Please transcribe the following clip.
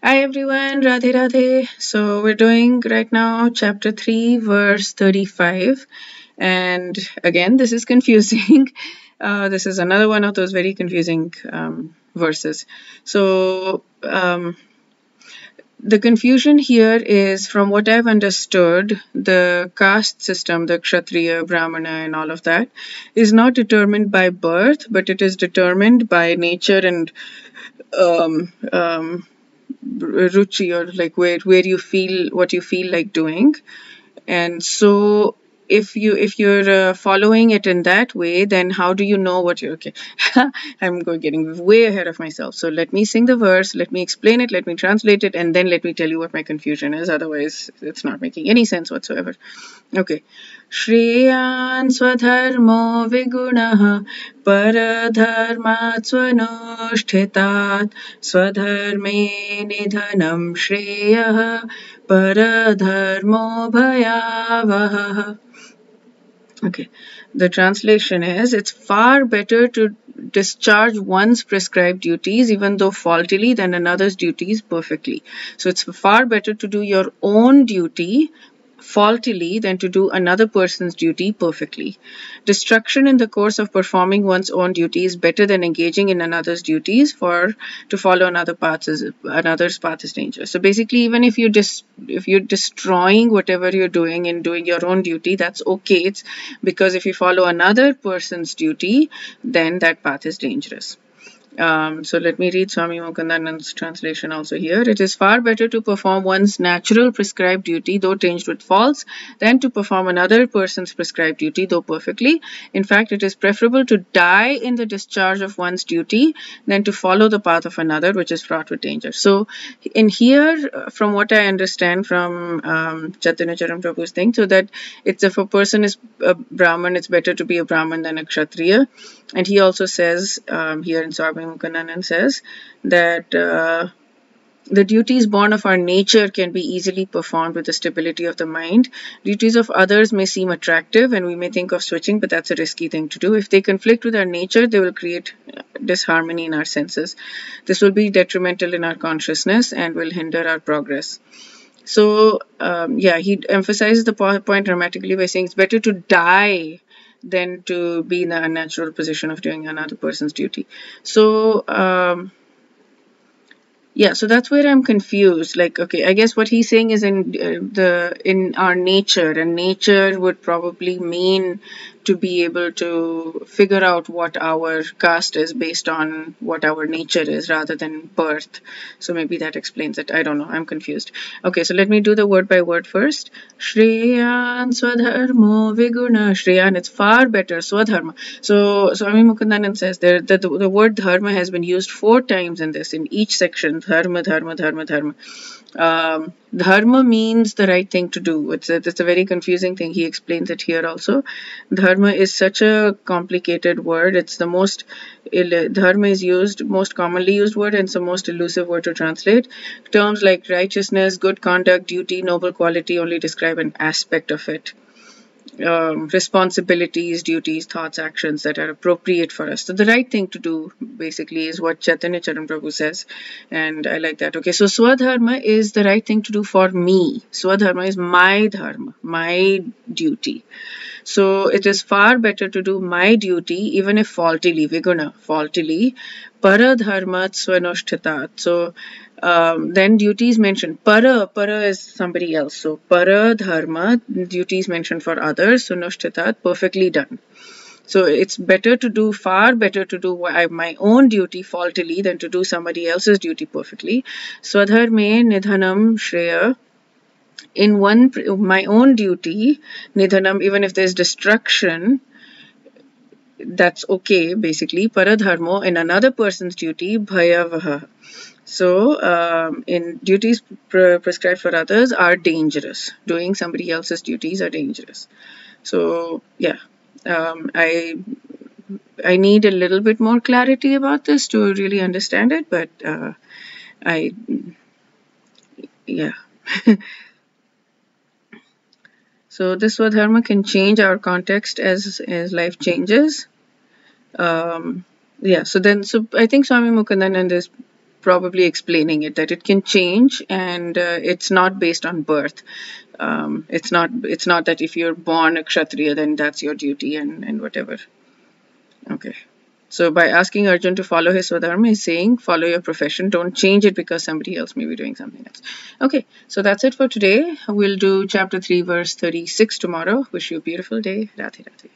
Hi everyone, Radhe Radhe. So we're doing right now chapter 3, verse 35. And again, this is confusing. This is another one of those very confusing verses. So the confusion here is, from what I've understood, the caste system, the Kshatriya, Brahmana, and all of that, is not determined by birth, but it is determined by nature and ruchi, or like where you feel what you feel like doing. And so if you're following it in that way, then how do you know what you're okay? Getting way ahead of myself. So let me sing the verse, let me explain it, let me translate it, and then let me tell you what my confusion is. Otherwise it's not making any sense whatsoever. Okay. Shreyan swadharmo vigunaha paradharmat swanushtitat swadharme nidhanam shreyah paradharmo bhayavaha. Okay, the translation is, it's far better to discharge one's prescribed duties, even though faultily, than another's duties perfectly. So it's far better to do your own duty faultily than to do another person's duty perfectly. Destruction in the course of performing one's own duty is better than engaging in another's duties, for to follow another's path is dangerous. So basically, even if you're destroying whatever you're doing and doing your own duty, that's okay. It's because if you follow another person's duty, then that path is dangerous. So let me read Swami Mokundanand's translation also here. It is far better to perform one's natural prescribed duty, though tinged with faults, than to perform another person's prescribed duty, though perfectly. In fact, it is preferable to die in the discharge of one's duty than to follow the path of another, which is fraught with danger. So in here, from what I understand from Chaitanya Charan Prabhu's thing, so that it's, if a person is a Brahman, it's better to be a Brahman than a Kshatriya. And he also says here in Swami Mokundanand says that the duties born of our nature can be easily performed with the stability of the mind. Duties of others may seem attractive and we may think of switching, but that's a risky thing to do. If they conflict with our nature, they will create disharmony in our senses. This will be detrimental in our consciousness and will hinder our progress. So, he emphasizes the point dramatically by saying it's better to die than to be in the unnatural position of doing another person's duty. So, so that's where I'm confused. Like, okay, I guess what he's saying is in our nature, and nature would probably mean to be able to figure out what our caste is based on what our nature is rather than birth. So maybe that explains it. I don't know. I'm confused. Okay, so let me do the word by word first. Shreyan swadharmo viguna. Shreyan, it's far better. Swadharma. So Swami Mokundanand says the word dharma has been used 4 times in this, in each section. Dharma, dharma, dharma, dharma. Dharma means the right thing to do. It's a very confusing thing. He explains it here also. Dharma is such a complicated word. It's the most dharma is most commonly used word, and it's the most elusive word to translate. Terms like righteousness, good conduct, duty, noble quality only describe an aspect of it. Responsibilities, duties, thoughts, actions that are appropriate for us. So the right thing to do basically is what Chaitanya Charan Prabhu says, and I like that. Okay, so Swadharma is the right thing to do for me. Swadharma is my dharma, my duty. So it is far better to do my duty, even if faultily, viguna, faultily. Paradharmat swanushthitat. So then duties mentioned. Para is somebody else. So para dharma, duties mentioned for others. So nushthitat, perfectly done. So it's far better to do my own duty faultily than to do somebody else's duty perfectly. Swadharme nidhanam shreya. In my own duty, nidhanam, even if there's destruction, that's okay, basically. Paradharmo, in another person's duty, bhayavaha. So, in duties prescribed for others are dangerous. Doing somebody else's duties are dangerous. So, I need a little bit more clarity about this to really understand it, but So this Swadharma can change our context as life changes. So I think Swami Mokundanand is probably explaining it, that it can change, and it's not based on birth. It's not that if you're born a Kshatriya, then that's your duty and whatever. Okay. So by asking Arjun to follow his Swadharma, he's saying follow your profession. Don't change it because somebody else may be doing something else. Okay, so that's it for today. We'll do chapter 3, verse 36 tomorrow. Wish you a beautiful day. Radhe Radhe.